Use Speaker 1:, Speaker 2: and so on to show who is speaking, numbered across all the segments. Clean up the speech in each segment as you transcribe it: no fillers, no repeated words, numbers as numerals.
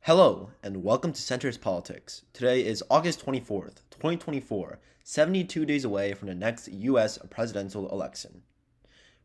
Speaker 1: Hello, and welcome to Center's Politics. Today is August 24th, 2024, 72 days away from the next US presidential election.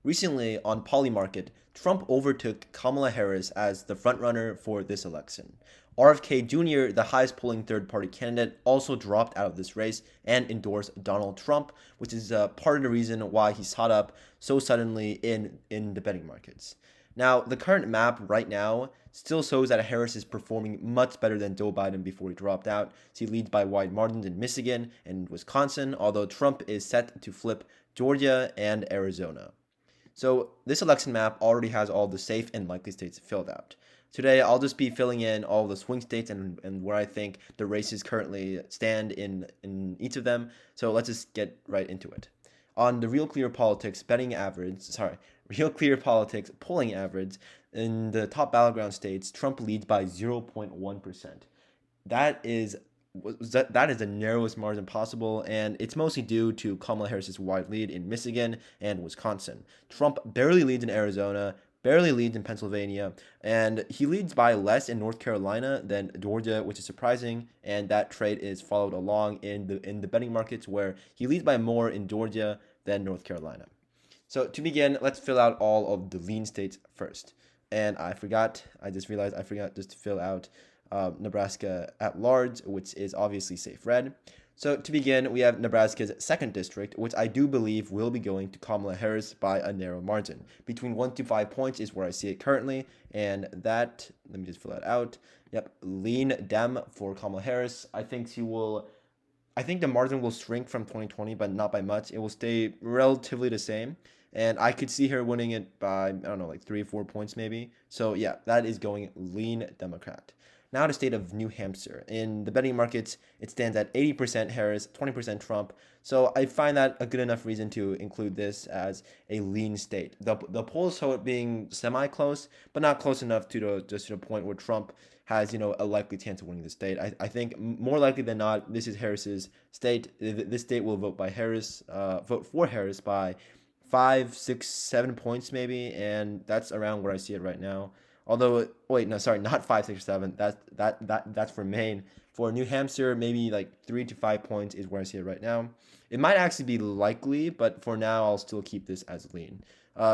Speaker 1: Recently, on Polymarket, Trump overtook Kamala Harris as the frontrunner for this election. RFK Jr., the highest polling third party candidate, also dropped out of this race and endorsed Donald Trump, which is part of the reason why he shot up so suddenly in the betting markets. Now, the current map right now still shows that Harris is performing much better than Joe Biden before he dropped out. He leads by wide margins in Michigan and Wisconsin, although Trump is set to flip Georgia and Arizona. So this election map already has all the safe and likely states filled out. Today, I'll just be filling in all the swing states and where I think the races currently stand in each of them. So let's just get right into it. On the Real Clear Politics Real Clear Politics polling average, in the top battleground states, Trump leads by 0.1%. That is that is the narrowest margin possible, and it's mostly due to Kamala Harris's wide lead in Michigan and Wisconsin. Trump barely leads in Arizona, barely leads in Pennsylvania, and he leads by less in North Carolina than Georgia, which is surprising, and that trade is followed along in the betting markets where he leads by more in Georgia than North Carolina. So to begin, let's fill out all of the lean states first. And I just realized I forgot just to fill out Nebraska at large, which is obviously safe red. So to begin, we have Nebraska's 2nd district, which I do believe will be going to Kamala Harris by a narrow margin. Between 1 to 5 points is where I see it currently, and that, let me just fill that out. Yep, lean Dem for Kamala Harris. I think the margin will shrink from 2020, but not by much. It will stay relatively the same. And I could see her winning it by, I don't know, like 3 or 4 points maybe. So yeah, that is going lean Democrat. Now the state of New Hampshire. In the betting markets, it stands at 80% Harris, 20% Trump. So I find that a good enough reason to include this as a lean state. The polls show it being semi-close, but not close enough to the point where Trump has, a likely chance of winning the state. I think more likely than not, this is Harris's state. This state will vote for Harris by 5, 6, 7 points maybe, and that's around where I see it right now. Although, wait, no, sorry, not 5, 6, or 7. That's for Maine. For New Hampshire, maybe like 3 to 5 points is where I see it right now. It might actually be likely, but for now, I'll still keep this as lean.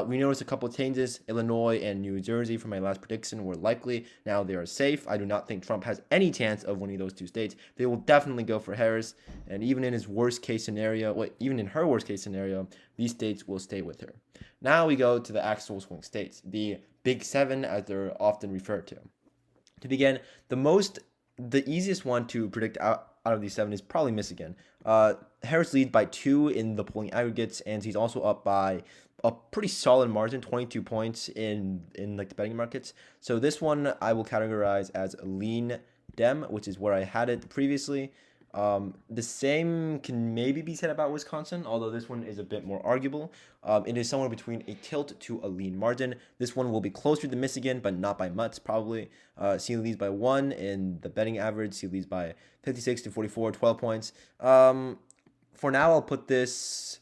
Speaker 1: We noticed a couple of changes. Illinois and New Jersey, from my last prediction, were likely. Now they are safe. I do not think Trump has any chance of winning those two states. They will definitely go for Harris. And even in his worst case scenario, even in her worst case scenario, these states will stay with her. Now we go to the actual swing states, the Big Seven, as they're often referred to. To begin, the easiest one to predict out of these 7 is probably Michigan. Harris leads by 2 in the polling aggregates, and he's also up by a pretty solid margin, 22 points in like the betting markets. So this one I will categorize as lean Dem, which is where I had it previously. The same can maybe be said about Wisconsin, although this one is a bit more arguable. It is somewhere between a tilt to a lean margin. This one will be closer to Michigan, but not by much, probably. C leads by 1 in the betting average. C leads by 56 to 44, 12 points. For now, I'll put this...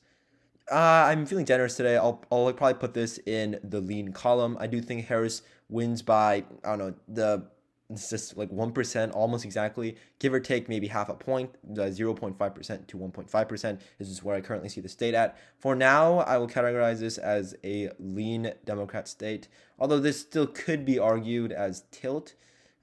Speaker 1: I'm feeling generous today. I'll probably put this in the lean column. I do think Harris wins by, I don't know, it's just like 1%, almost exactly, give or take maybe half a point, 0.5% to 1.5%. This is where I currently see the state at. For now, I will categorize this as a lean Democrat state, although this still could be argued as tilt.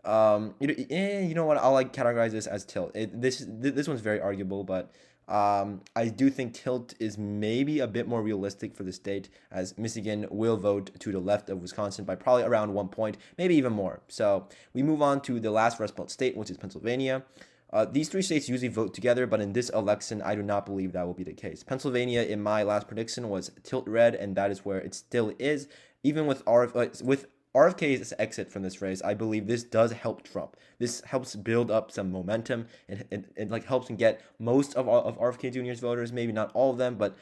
Speaker 1: You know what? I'll categorize this as tilt. This one's very arguable, but I do think tilt is maybe a bit more realistic for the state, as Michigan will vote to the left of Wisconsin by probably around 1 point, maybe even more. So we move on to the last Rust Belt state, which is Pennsylvania. These 3 states usually vote together, but in this election, I do not believe that will be the case. Pennsylvania, in my last prediction, was tilt red, and that is where it still is. Even with RFK's exit from this race, I believe this does help Trump. This helps build up some momentum, and it helps him get most of RFK Jr.'s voters, maybe not all of them, but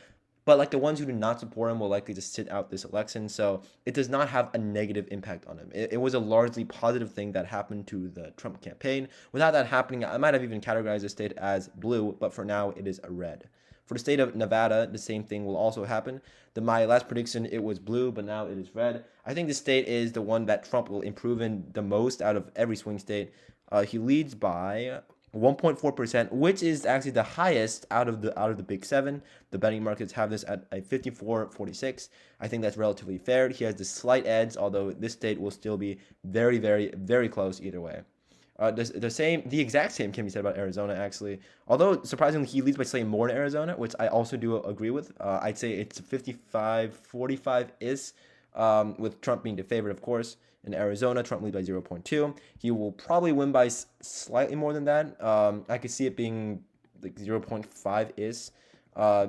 Speaker 1: like the ones who do not support him will likely just sit out this election. So it does not have a negative impact on him. It was a largely positive thing that happened to the Trump campaign. Without that happening, I might have even categorized the state as blue, but for now it is a red. For the state of Nevada, the same thing will also happen. My last prediction, it was blue, but now it is red. I think the state is the one that Trump will improve in the most out of every swing state. He leads by 1.4%, which is actually the highest out of the big seven. The betting markets have this at a 54.46. I think that's relatively fair. He has the slight edge, although this state will still be very, very, very close either way. The exact same can be said about Arizona, actually. Although, surprisingly, he leads by slightly more in Arizona, which I also do agree with. I'd say it's 55-45 is, with Trump being the favorite, of course. In Arizona, Trump leads by 0.2. He will probably win by slightly more than that. I could see it being like 0.5 is.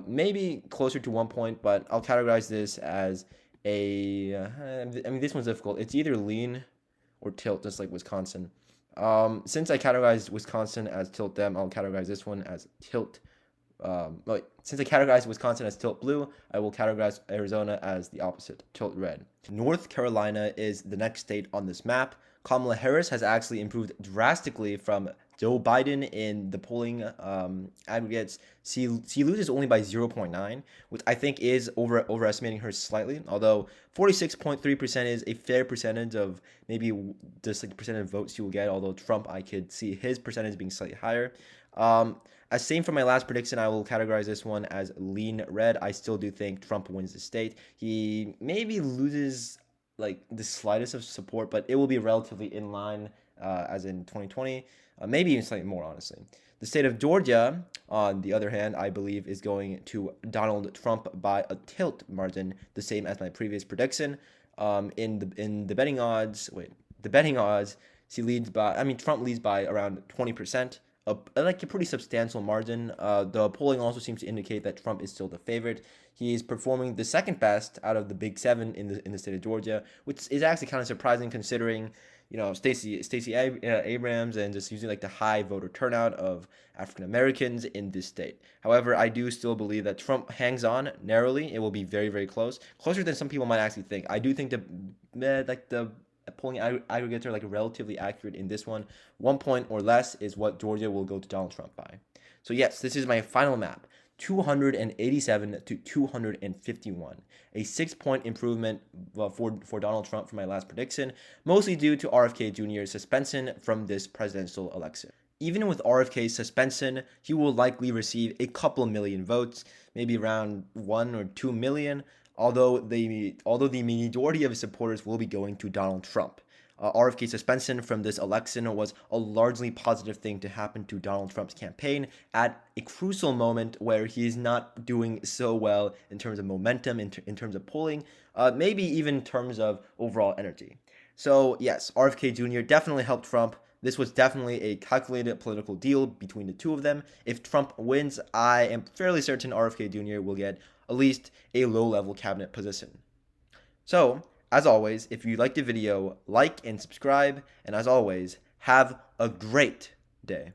Speaker 1: Maybe closer to 1 point, but I'll categorize this as this one's difficult. It's either lean or tilt, just like Wisconsin. Since I categorized Wisconsin as tilt them, I'll categorize this one as tilt. Since I categorized Wisconsin as tilt blue, I will categorize Arizona as the opposite, tilt red. North Carolina is the next state on this map. Kamala Harris has actually improved drastically from Joe Biden in the polling aggregates. She loses only by 0.9, which I think is overestimating her slightly. Although 46.3% is a fair percentage of maybe just like percentage of votes she will get. Although Trump, I could see his percentage being slightly higher. As same for my last prediction, I will categorize this one as lean red. I still do think Trump wins the state. He maybe loses like the slightest of support, but it will be relatively in line as in 2020, maybe even slightly more, honestly. The state of Georgia, on the other hand, I believe is going to Donald Trump by a tilt margin, the same as my previous prediction. In the betting odds, Trump leads by around 20%. Like a pretty substantial margin. The polling also seems to indicate that Trump is still the favorite. He is performing the second best out of the big seven in the state of Georgia, which is actually kind of surprising considering Stacey Abrams and just using like the high voter turnout of African Americans in this state. However, I do still believe that Trump hangs on narrowly. It will be very, very closer than some people might actually think. I do think the polling aggregates are like relatively accurate in this one. 1 point or less is what Georgia will go to Donald Trump by. So yes, this is my final map. 287 to 251, a 6-point improvement for Donald Trump from my last prediction, mostly due to RFK Jr.'s suspension from this presidential election. Even with RFK's suspension, he will likely receive a couple million votes, maybe around 1 or 2 million, although the majority of his supporters will be going to Donald Trump. RFK's suspension from this election was a largely positive thing to happen to Donald Trump's campaign at a crucial moment where he is not doing so well in terms of momentum, in terms of polling, maybe even in terms of overall energy. So yes, RFK Jr. definitely helped Trump. This was definitely a calculated political deal between the two of them. If Trump wins, I am fairly certain RFK Jr. will get at least a low-level cabinet position. So, as always, if you liked the video, like and subscribe, and as always, have a great day.